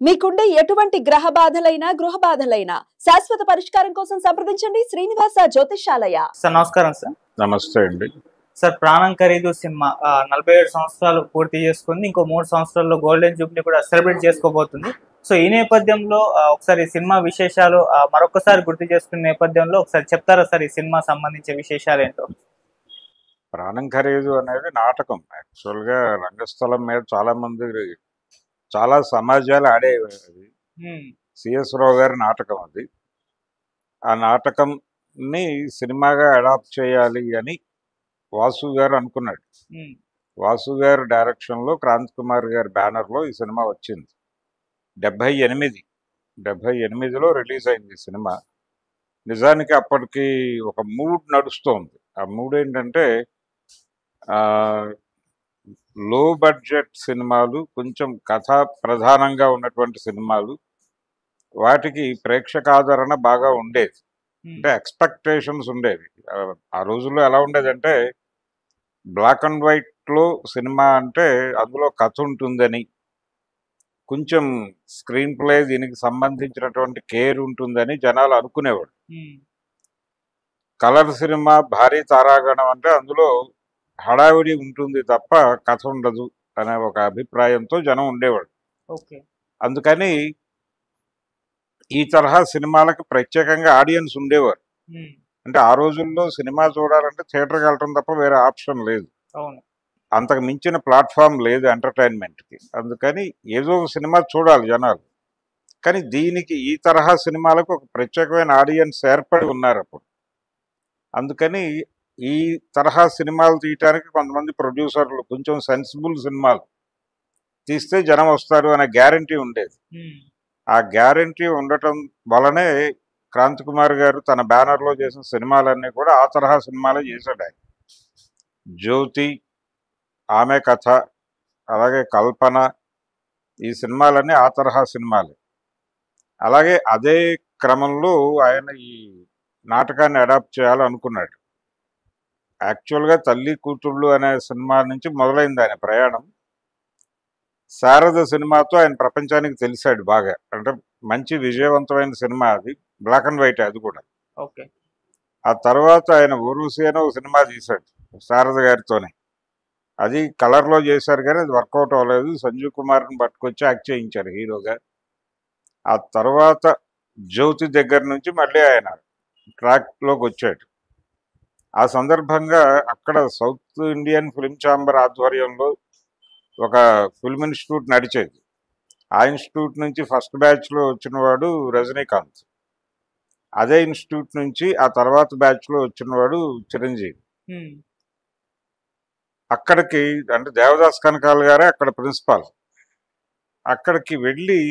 మీకుండే ఎటువంటి గ్రహ బాధలైనా గృహ బాధలైనా శాశ్వత పరిష్కారం కోసం సంప్రదించండి శ్రీనివాస జ్యోతిషాలయ. సార్ నమస్కారం సార్. నమస్తే అండి. సార్ ప్రాణం ఖరీదు సినిమా 47 సంవత్సరాలు పూర్తి చేసుకుంది. ఇంకో 3 సంవత్సరాల్లో గోల్డెన్ జూబ్లీ కూడా సెలబ్రేట్ చేసుకోబోతుంది. సో ఈ నేపథ్యంలో ఒకసారి సినిమా విశేషాలు మరొకసారి గుర్తు చేసుకునే నేపథ్యంలో ఒకసారి చెప్తారా సార్ ఈ సినిమా సంబంధించిన విశేషాలు ఏంటో? ప్రాణం ఖరీదు అనేది నాటకం. యాక్చువల్గా రంగస్థలం మీద చాలా సమాజాలు ఆడేవి. అది సిఎస్ రావు గారి నాటకం. అది ఆ నాటకంని సినిమాగా అడాప్ట్ చేయాలి అని వాసు గారు అనుకున్నాడు. వాసు గారు డైరెక్షన్లో క్రాంతి కుమార్ గారి బ్యానర్లో ఈ సినిమా వచ్చింది. 78లో రిలీజ్ అయింది ఈ సినిమా. నిజానికి అప్పటికి ఒక మూడ్ నడుస్తోంది. ఆ మూడ్ ఏంటంటే లో బడ్జెట్ సినిమాలు, కొంచెం కథా ప్రధానంగా ఉన్నటువంటి సినిమాలు, వాటికి ప్రేక్షకాదరణ బాగా ఉండేది. అంటే ఎక్స్పెక్టేషన్స్ ఉండేవి. ఆ రోజుల్లో ఎలా ఉండేదంటే బ్లాక్ అండ్ వైట్లో సినిమా అంటే అందులో కథ ఉంటుందని, కొంచెం స్క్రీన్ ప్లే దీనికి సంబంధించినటువంటి కేర్ ఉంటుందని జనాలు అనుకునేవాడు. కలర్ సినిమా, భారీ తారాగణం అంటే అందులో హడావిడి ఉంటుంది తప్ప కథ ఉండదు అనే ఒక అభిప్రాయంతో జనం ఉండేవాడు. అందుకని ఈ తరహా సినిమాలకు ప్రత్యేకంగా ఆడియన్స్ ఉండేవారు. అంటే ఆ రోజుల్లో సినిమా చూడాలంటే థియేటర్కి వెళ్ళటం తప్ప వేరే ఆప్షన్ లేదు. అంతకు మించిన ప్లాట్ఫామ్ లేదు ఎంటర్టైన్మెంట్కి. అందుకని ఏదో ఒక సినిమా చూడాలి జనాలు. కానీ దీనికి ఈ తరహా సినిమాలకు ఒక ప్రత్యేకమైన ఆడియన్స్ ఏర్పడి ఉన్నారు అప్పుడు. అందుకని ఈ తరహా సినిమాలు తీయటానికి కొంతమంది ప్రొడ్యూసర్లు కొంచెం సెన్సిబుల్ సినిమాలు తీస్తే జనం వస్తారు అనే గ్యారంటీ ఉండేది. ఆ గ్యారంటీ ఉండటం వలనే క్రాంతి కుమార్ గారు తన బ్యానర్లో చేసిన సినిమాలన్నీ కూడా ఆ తరహా సినిమాలే చేశాడు ఆయన. జ్యోతి, ఆమె కథ, అలాగే కల్పన, ఈ సినిమాలన్నీ ఆ తరహా సినిమాలే. అలాగే అదే క్రమంలో ఆయన ఈ నాటకాన్ని అడాప్ట్ చేయాలనుకున్నాడు. యాక్చువల్గా తల్లి కూతుళ్ళు అనే సినిమా నుంచి మొదలైంది ఆయన ప్రయాణం. శారద సినిమాతో ఆయన ప్రపంచానికి తెలిసాడు బాగా. అంటే మంచి విజయవంతమైన సినిమా అది, బ్లాక్ అండ్ వైట్ అది కూడా. ఆ తర్వాత ఆయన ఊర్వశి అనే ఒక సినిమా తీశాడు శారద గారితోనే. అది కలర్లో చేశారు కానీ అది వర్కౌట్ అవ్వలేదు. సంజీవ్ కుమార్ని పట్టుకొచ్చి యాక్ట్ చేయించారు హీరోగా. ఆ తర్వాత జ్యోతి దగ్గర నుంచి మళ్ళీ ఆయన ట్రాక్లోకి వచ్చాడు. ఆ సందర్భంగా అక్కడ సౌత్ ఇండియన్ ఫిల్మ్ ఛాంబర్ ఆధ్వర్యంలో ఒక ఫిల్మ్ ఇన్స్టిట్యూట్ నడిచేది. ఆ ఇన్స్టిట్యూట్ నుంచి ఫస్ట్ బ్యాచ్లో వచ్చినవాడు రజనీకాంత్. అదే ఇన్స్టిట్యూట్ నుంచి ఆ తర్వాత బ్యాచ్లో వచ్చినవాడు చిరంజీవి. అక్కడికి అంటే దేవదాస్ కనకాల్ గారే అక్కడ ప్రిన్సిపాల్. అక్కడికి వెళ్ళి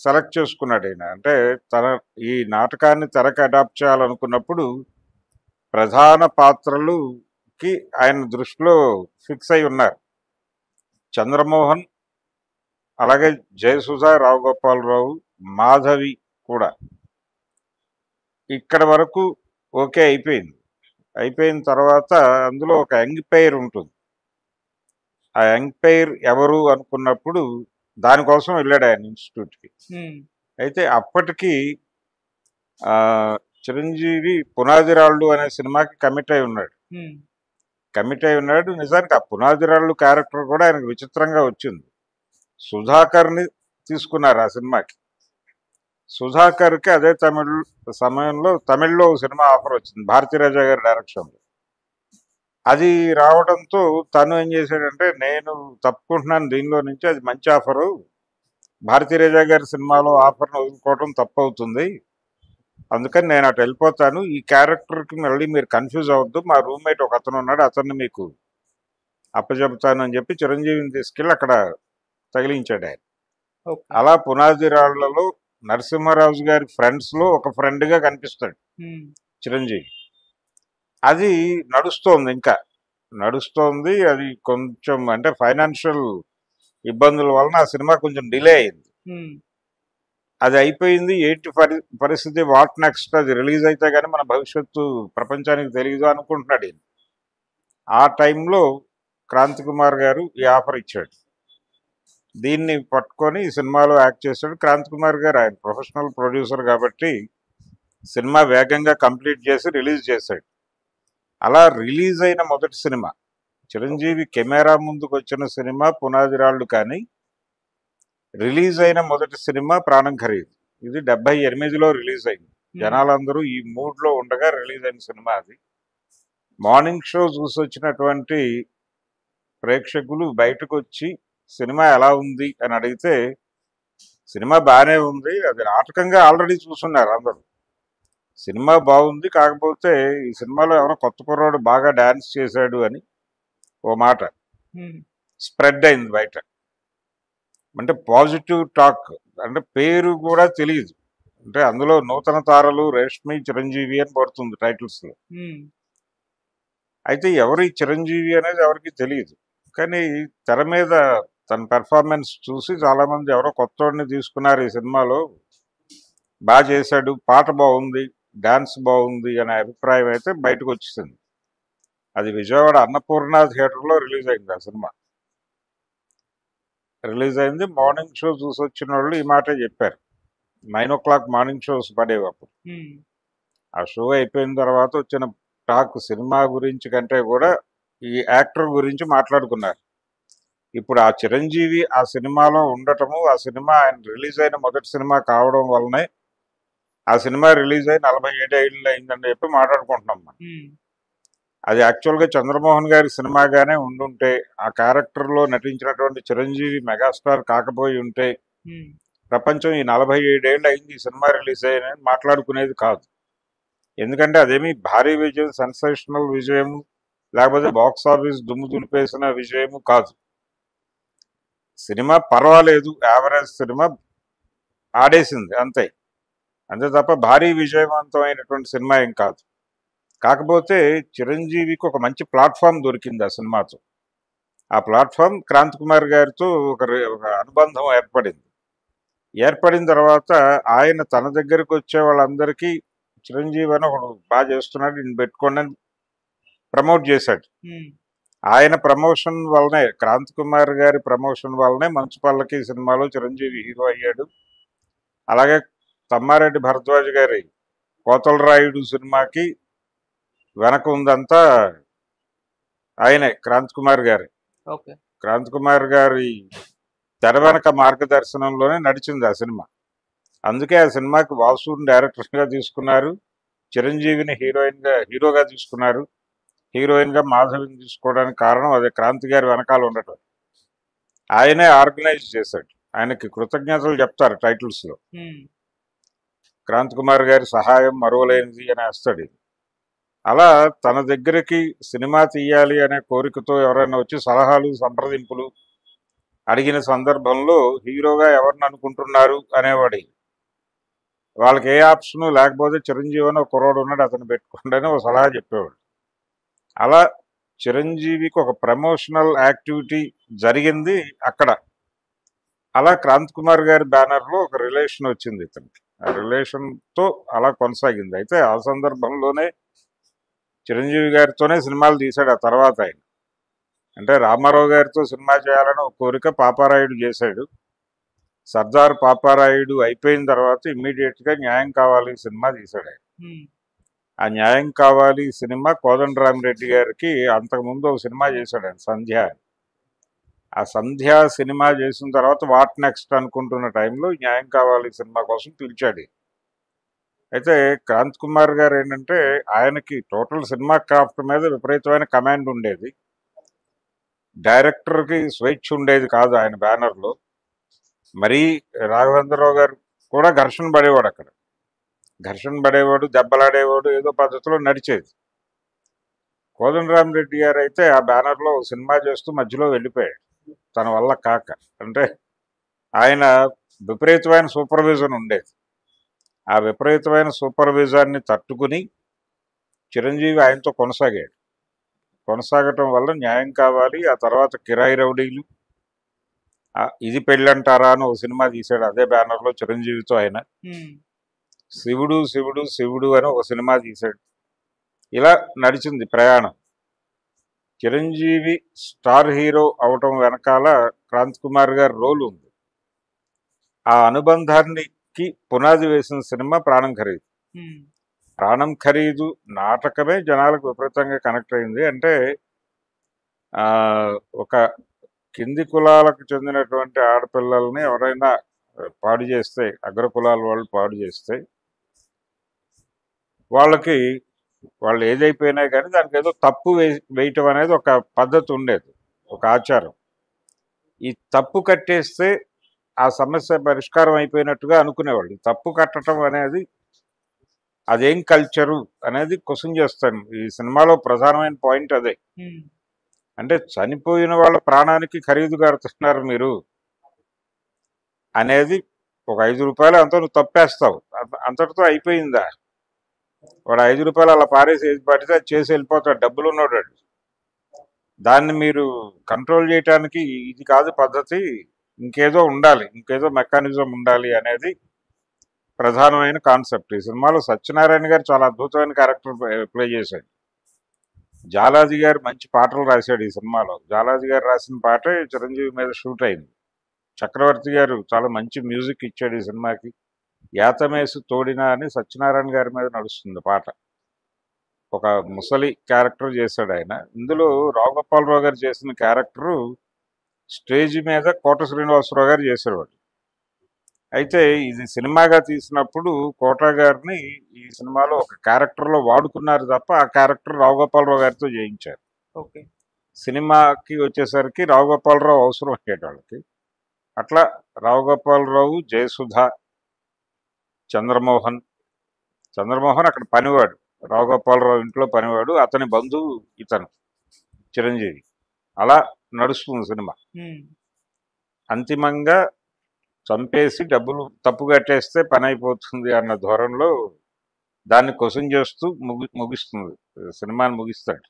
సెలెక్ట్ చేసుకున్నాడు ఆయన. అంటే తన ఈ నాటకాన్ని తెరకు అడాప్ట్ చేయాలనుకున్నప్పుడు ప్రధాన పాత్రలుకి ఆయన దృష్టిలో ఫిక్స్ అయి ఉన్నారు. చంద్రమోహన్, అలాగే జయసుధ, రావు గోపాలరావు, మాధవి కూడా. ఇక్కడ వరకు ఓకే అయిపోయింది. అయిపోయిన తర్వాత అందులో ఒక యంగ్ పెయిర్ ఉంటుంది. ఆ యంగ్ పెయిర్ ఎవరు అనుకున్నప్పుడు దానికోసం వెళ్ళాడు ఆయన ఇన్స్టిట్యూట్కి. అయితే అప్పటికి చిరంజీవి పునాదిరాళ్ళు అనే సినిమాకి కమిట్ అయి ఉన్నాడు. నిజానికి ఆ పునాదిరాళ్ళు క్యారెక్టర్ కూడా ఆయనకు విచిత్రంగా వచ్చింది. సుధాకర్ని తీసుకున్నారు ఆ సినిమాకి. సుధాకర్కి అదే తమిళ్లో సినిమా ఆఫర్ వచ్చింది భారతీరాజా గారి డైరెక్షన్లో. అది రావడంతో తను ఏం చేశాడంటే, నేను తప్పుకుంటున్నాను దీనిలో నుంచి, అది మంచి ఆఫరు, భారతీరాజా గారి సినిమాలో ఆఫర్ను వదులుకోవడం తప్పు అవుతుంది, అందుకని నేను అటు వెళ్ళిపోతాను. ఈ క్యారెక్టర్కి మళ్ళీ మీరు కన్ఫ్యూజ్ అవ్వద్దు, మా రూమ్మేట్ ఒక అతను ఉన్నాడు, అతన్ని మీకు అప్పచెబుతాను అని చెప్పి చిరంజీవిని తీసుకెళ్ళి అక్కడ తగిలించాడు ఆయన. అలా పునాదిరాళ్లలో నరసింహరాజు గారి ఫ్రెండ్స్లో ఒక ఫ్రెండ్గా కనిపిస్తాడు చిరంజీవి. అది నడుస్తోంది. అది కొంచెం అంటే ఫైనాన్షియల్ ఇబ్బందుల వలన ఆ సినిమా కొంచెం డిలే అయింది. అది అయిపోయింది. ఏంటి పరిస్థితి, వాట్ నెక్స్ట్, అది రిలీజ్ అయితే కానీ మన భవిష్యత్తు ప్రపంచానికి తెలియదు అనుకుంటున్నాడు ఈయన. ఆ టైంలో క్రాంతి కుమార్ గారు ఈ ఆఫర్ ఇచ్చాడు. దీన్ని పట్టుకొని ఈ సినిమాలో యాక్ట్ చేశాడు. క్రాంతి కుమార్ గారు ఆయన ప్రొఫెషనల్ ప్రొడ్యూసర్ కాబట్టి సినిమా వేగంగా కంప్లీట్ చేసి రిలీజ్ చేశాడు. అలా రిలీజ్ అయిన మొదటి సినిమా చిరంజీవి కెమెరా ముందుకు వచ్చిన సినిమా పునాది రాళ్ళు, కానీ రిలీజ్ అయిన మొదటి సినిమా ప్రాణం ఖరీదు. ఇది 78లో రిలీజ్ అయింది. జనాలందరూ ఈ మూడ్లో ఉండగా రిలీజ్ అయిన సినిమా అది. మార్నింగ్ షో చూసి వచ్చినటువంటి ప్రేక్షకులు బయటకు వచ్చి సినిమా ఎలా ఉంది అని అడిగితే సినిమా బాగానే ఉంది, అది నాటకంగా ఆల్రెడీ చూస్తున్నారు అందరూ. సినిమా బాగుంది, కాకపోతే ఈ సినిమాలో ఎవరో కొత్త కుర్రాడు బాగా డాన్స్ చేశాడు అని ఓ మాట స్ప్రెడ్ అయింది బయట. అంటే పాజిటివ్ టాక్, అంటే పేరు కూడా తెలియదు. అంటే అందులో నూతన తారలు రేష్మి చిరంజీవి అని పడుతుంది టైటిల్స్లో. అయితే ఎవరు చిరంజీవి అనేది ఎవరికి తెలియదు. కానీ తెర మీద తన పెర్ఫార్మెన్స్ చూసి చాలామంది ఎవరో కొత్తవాడిని తీసుకున్నారు ఈ సినిమాలో, బాగా చేశాడు, పాట బాగుంది, డాన్స్ బాగుంది అనే అభిప్రాయం అయితే బయటకు వచ్చేసింది. అది విజయవాడ అన్నపూర్ణ థియేటర్లో రిలీజ్ అయింది. ఆ సినిమా రిలీజ్ అయింది. మార్నింగ్ షో చూసి వచ్చిన వాళ్ళు ఈ మాటే చెప్పారు. 9 o'clock మార్నింగ్ షోస్ పడేవి అప్పుడు. ఆ షో అయిపోయిన తర్వాత వచ్చిన టాక్ సినిమా గురించి కంటే కూడా ఈ యాక్టర్ గురించి మాట్లాడుకున్నారు. ఇప్పుడు ఆ చిరంజీవి ఆ సినిమాలో ఉండటము, ఆ సినిమా ఆయన రిలీజ్ అయిన మొదటి సినిమా కావడం వల్లనే ఆ సినిమా రిలీజ్ అయి 47 ఏళ్ళు అయిందని చెప్పి మాట్లాడుకుంటున్నాం మనం. అది యాక్చువల్గా చంద్రమోహన్ గారి సినిమాగానే ఉండుంటే, ఆ క్యారెక్టర్లో నటించినటువంటి చిరంజీవి మెగాస్టార్ కాకపోయి ఉంటే ప్రపంచం ఈ 47 ఏళ్ళు అయింది ఈ సినిమా రిలీజ్ అయ్యని మాట్లాడుకునేది కాదు. ఎందుకంటే అదేమి భారీ విజయం, సెన్సేషనల్ విజయము, లేకపోతే బాక్స్ ఆఫీస్ దుమ్ము దులిపేసిన విజయము కాదు. సినిమా పర్వాలేదు, యావరేజ్ సినిమా ఆడేసింది అంతే, అంతే తప్ప భారీ విజయవంతమైనటువంటి సినిమా ఏం కాదు. కాకపోతే చిరంజీవికి ఒక మంచి ప్లాట్ఫామ్ దొరికింది ఆ సినిమాతో. ఆ ప్లాట్ఫామ్ క్రాంతి కుమార్ గారితో ఒక అనుబంధం ఏర్పడిన తర్వాత ఆయన తన దగ్గరికి వచ్చే వాళ్ళందరికీ చిరంజీవి అని ఒకడు బాగా చేస్తున్నాడు, ఈయన పెట్టుకోండి అని ప్రమోట్ చేశాడు. ఆయన ప్రమోషన్ వల్లనే, క్రాంతి కుమార్ గారి ప్రమోషన్ వల్లనే మంచు పల్లకి సినిమాలో చిరంజీవి హీరో అయ్యాడు. అలాగే తమ్మారెడ్డి భరద్వాజ్ గారి కోతలరాయుడు సినిమాకి వెనక ఉందంతా ఆయనే, క్రాంతి కుమార్ గారి. క్రాంతి కుమార్ గారి తెర వెనక మార్గదర్శనంలోనే నడిచింది ఆ సినిమా. అందుకే ఆ సినిమాకి వాసుని డైరెక్టర్గా తీసుకున్నారు, చిరంజీవిని హీరోగా తీసుకున్నారు, హీరోయిన్గా మాధవిని తీసుకోవడానికి కారణం అదే, క్రాంతి గారి వెనకాల ఉండటం. ఆయనే ఆర్గనైజ్ చేశాడు, ఆయనకి కృతజ్ఞతలు చెప్తారు టైటిల్స్లో. క్రాంతి కుమార్ గారి సహాయం మరువలేనిది అని వేస్తాడు. అలా తన దగ్గరికి సినిమా తీయాలి అనే కోరికతో ఎవరైనా వచ్చి సలహాలు సంప్రదింపులు అడిగిన సందర్భంలో హీరోగా ఎవరిని అనుకుంటున్నారు అనేవాడి. వాళ్ళకి ఏ ఆప్షను లేకపోతే చిరంజీవి అని ఒక కుర్రాడు ఉన్నాడు, అతను పెట్టుకోండి అని ఒక సలహా చెప్పేవాడు. అలా చిరంజీవికి ఒక ప్రమోషనల్ యాక్టివిటీ జరిగింది అక్కడ. అలా క్రాంతి కుమార్ గారి బ్యానర్లో ఒక రిలేషన్ వచ్చింది ఇతనికి. ఆ రిలేషన్తో అలా కొనసాగింది. అయితే ఆ సందర్భంలోనే చిరంజీవి గారితోనే సినిమాలు తీశాడు ఆ తర్వాత ఆయన. అంటే రామారావు గారితో సినిమా చేయాలని ఒక కోరిక పాపారాయుడు చేశాడు. సర్దార్ పాపారాయుడు అయిపోయిన తర్వాత ఇమ్మీడియట్గా న్యాయం కావాలి సినిమా తీశాడు ఆయన. ఆ న్యాయం కావాలి సినిమా కోదండరామిరెడ్డి గారికి అంతకుముందు ఒక సినిమా చేశాడు ఆయన, సంధ్య. ఆ సంధ్య సినిమా చేసిన తర్వాత వాట్ నెక్స్ట్ అనుకుంటున్న టైంలో న్యాయం కావాలి సినిమా కోసం పిలిచాడు. అయితే క్రాంతి కుమార్ గారు ఏంటంటే ఆయనకి టోటల్ సినిమా క్రాఫ్ట్ మీద విపరీతమైన కమాండ్ ఉండేది. డైరెక్టర్కి స్వేచ్ఛ ఉండేది కాదు ఆయన బ్యానర్లో. మరీ రాఘవేంద్రరావు గారు కూడా ఘర్షణ పడేవాడు అక్కడ. ఘర్షణ పడేవాడు, దెబ్బలాడేవాడు, ఏదో పద్ధతిలో నడిచేది. కోదండరామిరెడ్డి గారు అయితే ఆ బ్యానర్లో సినిమా చేస్తూ మధ్యలో వెళ్ళిపోయాడు తన వల్ల కాక. అంటే ఆయన విపరీతమైన సూపర్విజన్ ఉండేది. ఆ విపరీతమైన సూపర్విజన్ని తట్టుకుని చిరంజీవి ఆయనతో కొనసాగటం వల్ల న్యాయం కావాలి, ఆ తర్వాత కిరాయి రౌడీలు, ఇది పెళ్ళంటారా అని ఒక సినిమా తీశాడు అదే బ్యానర్లో చిరంజీవితో ఆయన. శివుడు శివుడు శివుడు అని ఒక సినిమా తీశాడు. ఇలా నడిచింది ప్రయాణం. చిరంజీవి స్టార్ హీరో అవటం వెనకాల క్రాంతి కుమార్ గారి రోల్ ఉంది. ఆ అనుబంధానికి పునాది వేసిన సినిమా ప్రాణం ఖరీదు. ప్రాణం ఖరీదు నాటకమే జనాలకు విపరీతంగా కనెక్ట్ అయింది. అంటే ఒక కింది కులాలకు చెందినటువంటి ఆడపిల్లల్ని ఎవరైనా పాడు చేస్తే, అగ్ర కులాల వాళ్ళు పాడు చేస్తే వాళ్ళకి వాళ్ళు ఏదైపోయినా కానీ దానికి ఏదో తప్పు వేయటం అనేది ఒక పద్ధతి ఉండేది, ఒక ఆచారం. ఈ తప్పు కట్టేస్తే ఆ సమస్య పరిష్కారం అయిపోయినట్టుగా అనుకునేవాళ్ళు. తప్పు కట్టడం అనేది అదేం కల్చరు అనేది క్వశ్చన్ చేస్తాను. ఈ సినిమాలో ప్రధానమైన పాయింట్ అదే. అంటే చనిపోయిన వాళ్ళ ప్రాణానికి ఖరీదు కడుతున్నారు మీరు అనేది. ఒక 5 రూపాయలు అంతా నువ్వు తప్పేస్తావు, అంతటితో అయిపోయిందా? వాడు 5 రూపాయలు అలా పారేసి ఏది పడితే అది చేసి వెళ్ళిపోతాడు, డబ్బులు ఉన్నాడు. దాన్ని మీరు కంట్రోల్ చేయటానికి ఇది కాదు పద్ధతి, ఇంకేదో ఉండాలి, ఇంకేదో మెకానిజం ఉండాలి అనేది ప్రధానమైన కాన్సెప్ట్. ఈ సినిమాలో సత్యనారాయణ గారు చాలా అద్భుతమైన క్యారెక్టర్ ప్లే చేశాడు. జాలాజీ గారు మంచి పాటలు రాశాడు ఈ సినిమాలో. జాలాజీ గారు రాసిన పాటే చిరంజీవి మీద షూట్ అయింది. చక్రవర్తి గారు చాలా మంచి మ్యూజిక్ ఇచ్చాడు ఈ సినిమాకి. యాతమేసు తోడినా అని సత్యనారాయణ గారి మీద నడుస్తుంది పాట. ఒక ముసలి క్యారెక్టర్ చేశాడు ఆయన. ఇందులో రావుగోపాలరావు గారు చేసిన క్యారెక్టరు స్టేజ్ మీద కోట శ్రీనివాసరావు గారు చేసేవాడు. అయితే ఇది సినిమాగా తీసినప్పుడు కోట గారిని ఈ సినిమాలో ఒక క్యారెక్టర్లో వాడుకున్నారు తప్ప ఆ క్యారెక్టర్ రావుగోపాలరావు గారితో చేయించారు. సినిమాకి వచ్చేసరికి రావుగోపాలరావు అవసరం అయ్యేట వాళ్ళకి. అట్లా రావుగోపాలరావు, జయసుధ, చంద్రమోహన్ అక్కడ పనివాడు, రావుగోపాలరావు ఇంట్లో పనివాడు, అతని బంధువు ఇతను చిరంజీవి. అలా నడుస్తుంది సినిమా. అంతిమంగా చంపేసి డబ్బులు తప్పు కట్టేస్తే పని అయిపోతుంది అన్న ధోరణిలో దాన్ని క్వశ్చన్ చేస్తూ ముగిస్తుంది, సినిమాని ముగిస్తాడు.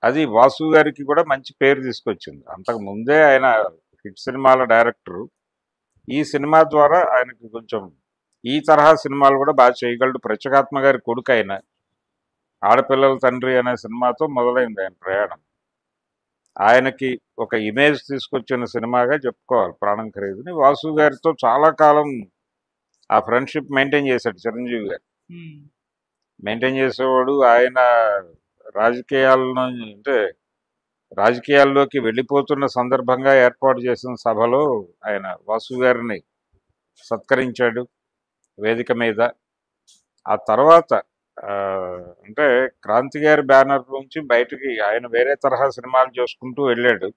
అది వాసు గారికి కూడా మంచి పేరు తీసుకొచ్చింది. అంతకు ముందే ఆయన హిట్ సినిమాల డైరెక్టరు. ఈ సినిమా ద్వారా ఆయనకి కొంచెం ఈ తరహా సినిమాలు కూడా బాగా చేయగలడు. ప్రత్యేకాత్మ గారి కొడుకు ఆయన ఆడపిల్లల తండ్రి అనే సినిమాతో మొదలైంది ఆయన ప్రయాణం. ఆయనకి ఒక ఇమేజ్ తీసుకొచ్చిన సినిమాగా చెప్పుకోవాలి ప్రాణం ఖరీదుని. వాసు గారితో చాలా కాలం ఆ ఫ్రెండ్షిప్ మెయింటైన్ చేశాడు చిరంజీవి గారు. మెయింటైన్ చేసేవాడు. ఆయన రాజకీయాల్లోకి వెళ్ళిపోతున్న సందర్భంగా ఏర్పాటు చేసిన సభలో ఆయన వాసు గారిని సత్కరించాడు వేదిక మీద. ఆ తర్వాత అంటే క్రాంతి గారి బ్యానర్ నుంచి బయటికి ఆయన వేరే తరహా సినిమాలు చేసుకుంటూ వెళ్ళాడు.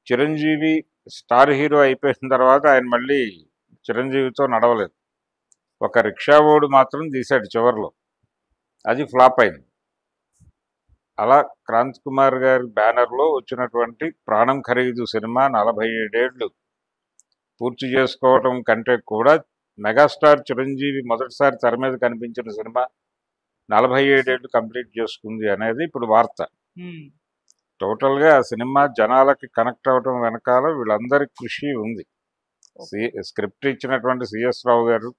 చిరంజీవి స్టార్ హీరో అయిపోయిన తర్వాత ఆయన మళ్ళీ చిరంజీవితో నడవలేదు. ఒక రిక్షా ఓడు మాత్రం తీశాడు చివరిలో, అది ఫ్లాప్ అయింది. అలా క్రాంతి కుమార్ గారి బ్యానర్లో వచ్చినటువంటి ప్రాణం ఖరీదు సినిమా 47 ఏళ్ళు పూర్తి చేసుకోవటం కంటే కూడా మెగాస్టార్ చిరంజీవి మొదటిసారి తెర మీద కనిపించిన సినిమా 47 ఏళ్ళు కంప్లీట్ చేసుకుంది అనేది ఇప్పుడు వార్త. టోటల్గా ఆ సినిమా జనాలకి కనెక్ట్ అవ్వటం వెనకాల వీళ్ళందరి కృషి ఉంది. స్క్రిప్ట్ ఇచ్చినటువంటి సిఎస్ రావు గారు,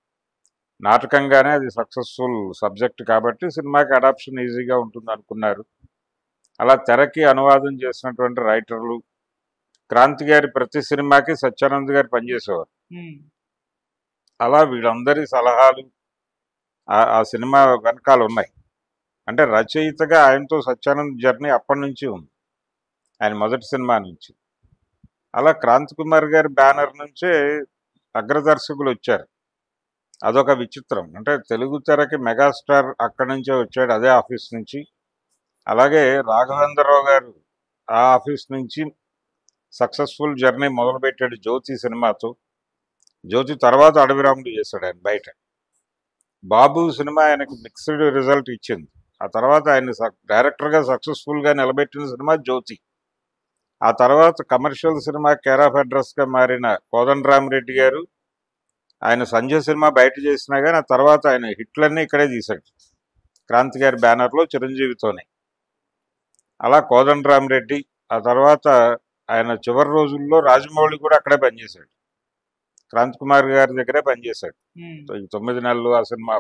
నాటకంగానే అది సక్సెస్ఫుల్ సబ్జెక్ట్ కాబట్టి సినిమాకి అడాప్షన్ ఈజీగా ఉంటుంది అనుకున్నారు. అలా తెరకి అనువాదం చేసినటువంటి రైటర్లు, క్రాంతి గారి ప్రతి సినిమాకి సత్యానంద్ గారు పనిచేసేవారు. అలా వీళ్ళందరి సలహాలు ఆ సినిమా వెనకాల ఉన్నాయి. అంటే రచయితగా ఆయనతో సత్యానంద్ జర్నీ అప్పటి నుంచి ఉంది, ఆయన మొదటి సినిమా నుంచి. అలా క్రాంతి కుమార్ గారి బ్యానర్ నుంచే అగ్రదర్శకులు వచ్చారు. అదొక విచిత్రం. అంటే తెలుగు తెరకి మెగాస్టార్ అక్కడి నుంచే వచ్చాడు, అదే ఆఫీస్ నుంచి. అలాగే రాఘవేంద్రరావు గారు ఆ ఆఫీస్ నుంచి సక్సెస్ఫుల్ జర్నీ మొదలుపెట్టాడు జ్యోతి సినిమాతో. జ్యోతి తర్వాత అడవిరాముడు చేశాడు ఆయన బయట. బాబు సినిమా ఆయనకు మిక్స్డ్ రిజల్ట్ ఇచ్చింది. ఆ తర్వాత ఆయన డైరెక్టర్గా సక్సెస్ఫుల్గా నిలబెట్టిన సినిమా జ్యోతి. ఆ తర్వాత కమర్షియల్ సినిమా కేర్ ఆఫ్ అడ్రస్గా మారిన కోదండరామిరెడ్డి గారు, ఆయన సంజయ్ సినిమా బయట చేసినా కానీ ఆ తర్వాత ఆయన హిట్లన్నీ ఇక్కడే తీశాడు క్రాంతి గారి బ్యానర్లో చిరంజీవితోనే. అలా కోదండరామిరెడ్డి, ఆ తర్వాత ఆయన చివరి రోజుల్లో రాజమౌళి కూడా అక్కడే పనిచేశాడు, క్రాంతి కుమార్ గారి దగ్గరే పనిచేశాడు. 9 నెలలు ఆ సినిమా.